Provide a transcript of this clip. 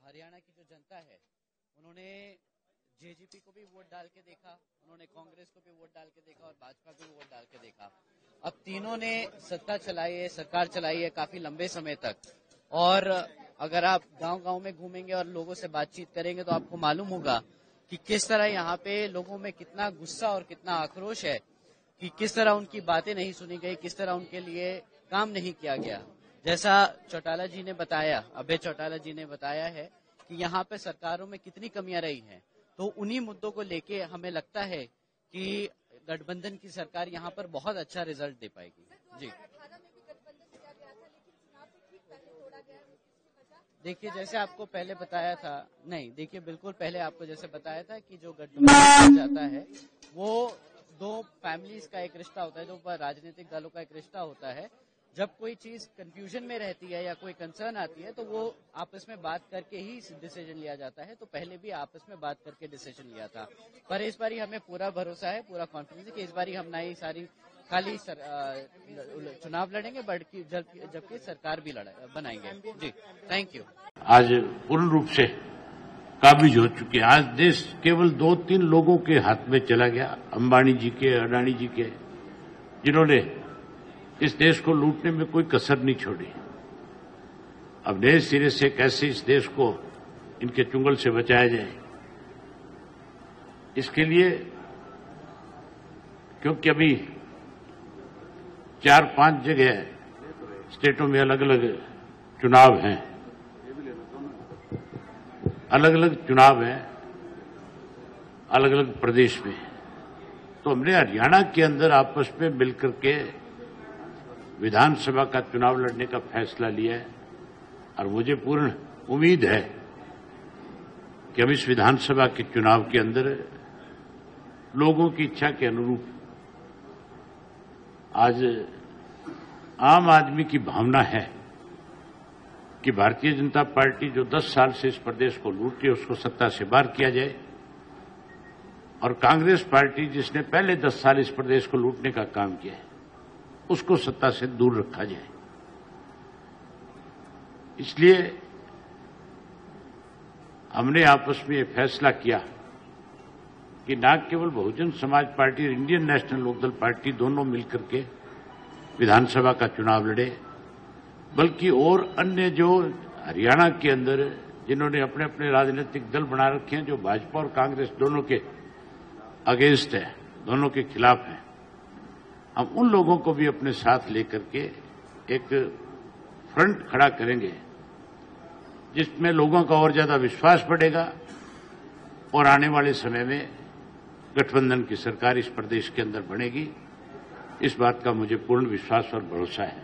हरियाणा की जो जनता है उन्होंने जेजेपी को भी वोट डाल के देखा, उन्होंने कांग्रेस को भी वोट डाल के देखा और भाजपा को भी वोट डाल के देखा। अब तीनों ने सत्ता चलाई है, सरकार चलाई है काफी लंबे समय तक। और अगर आप गांव-गांव में घूमेंगे और लोगों से बातचीत करेंगे तो आपको मालूम होगा कि किस तरह यहाँ पे लोगों में कितना गुस्सा और कितना आक्रोश है कि किस तरह उनकी बातें नहीं सुनी गई, किस तरह उनके लिए काम नहीं किया गया। जैसा चौटाला जी ने बताया, अभय चौटाला जी ने बताया है कि यहाँ पे सरकारों में कितनी कमियां रही हैं, तो उन्हीं मुद्दों को लेके हमें लगता है कि गठबंधन की सरकार यहाँ पर बहुत अच्छा रिजल्ट दे पाएगी। जी देखिए, जैसे आपको पहले बताया था, नहीं देखिए बिल्कुल पहले आपको जैसे बताया था कि जो गठबंधन जाता है वो दो फैमिलीज का एक रिश्ता होता है, दो राजनीतिक दलों का एक रिश्ता होता है। जब कोई चीज कंफ्यूजन में रहती है या कोई कंसर्न आती है तो वो आपस में बात करके ही डिसीजन लिया जाता है। तो पहले भी आपस में बात करके डिसीजन लिया था, पर इस बारी हमें पूरा भरोसा है, पूरा कॉन्फिडेंस है कि इस बारी हम नई सारी खाली चुनाव लड़ेंगे जबकि सरकार भी बनाएंगे। जी थैंक यू। आज पूर्ण रूप से काबिज हो चुके हैं। आज देश केवल 2-3 लोगों के हाथ में चला गया, अंबानी जी के, अडानी जी के, जिन्होंने इस देश को लूटने में कोई कसर नहीं छोड़ी। अब नए सिरे से कैसे इस देश को इनके चुंगल से बचाया जाए, इसके लिए, क्योंकि अभी 4-5 जगह स्टेटों में अलग अलग चुनाव हैं, अलग अलग प्रदेश में, तो हमने हरियाणा के अंदर आपस में मिलकर के विधानसभा का चुनाव लड़ने का फैसला लिया है। और मुझे पूर्ण उम्मीद है कि हम इस विधानसभा के चुनाव के अंदर लोगों की इच्छा के अनुरूप, आज आम आदमी की भावना है कि भारतीय जनता पार्टी जो 10 साल से इस प्रदेश को लूट रही है उसको सत्ता से बाहर किया जाए, और कांग्रेस पार्टी जिसने पहले 10 साल इस प्रदेश को लूटने का काम किया है उसको सत्ता से दूर रखा जाए। इसलिए हमने आपस में यह फैसला किया कि न केवल बहुजन समाज पार्टी और इंडियन नेशनल लोकदल पार्टी दोनों मिलकर के विधानसभा का चुनाव लड़े, बल्कि और अन्य जो हरियाणा के अंदर जिन्होंने अपने अपने राजनीतिक दल बना रखे हैं, जो भाजपा और कांग्रेस दोनों के अगेंस्ट है, दोनों के खिलाफ हैं, हम उन लोगों को भी अपने साथ लेकर के एक फ्रंट खड़ा करेंगे जिसमें लोगों का और ज्यादा विश्वास बढ़ेगा और आने वाले समय में गठबंधन की सरकार इस प्रदेश के अंदर बनेगी। इस बात का मुझे पूर्ण विश्वास और भरोसा है।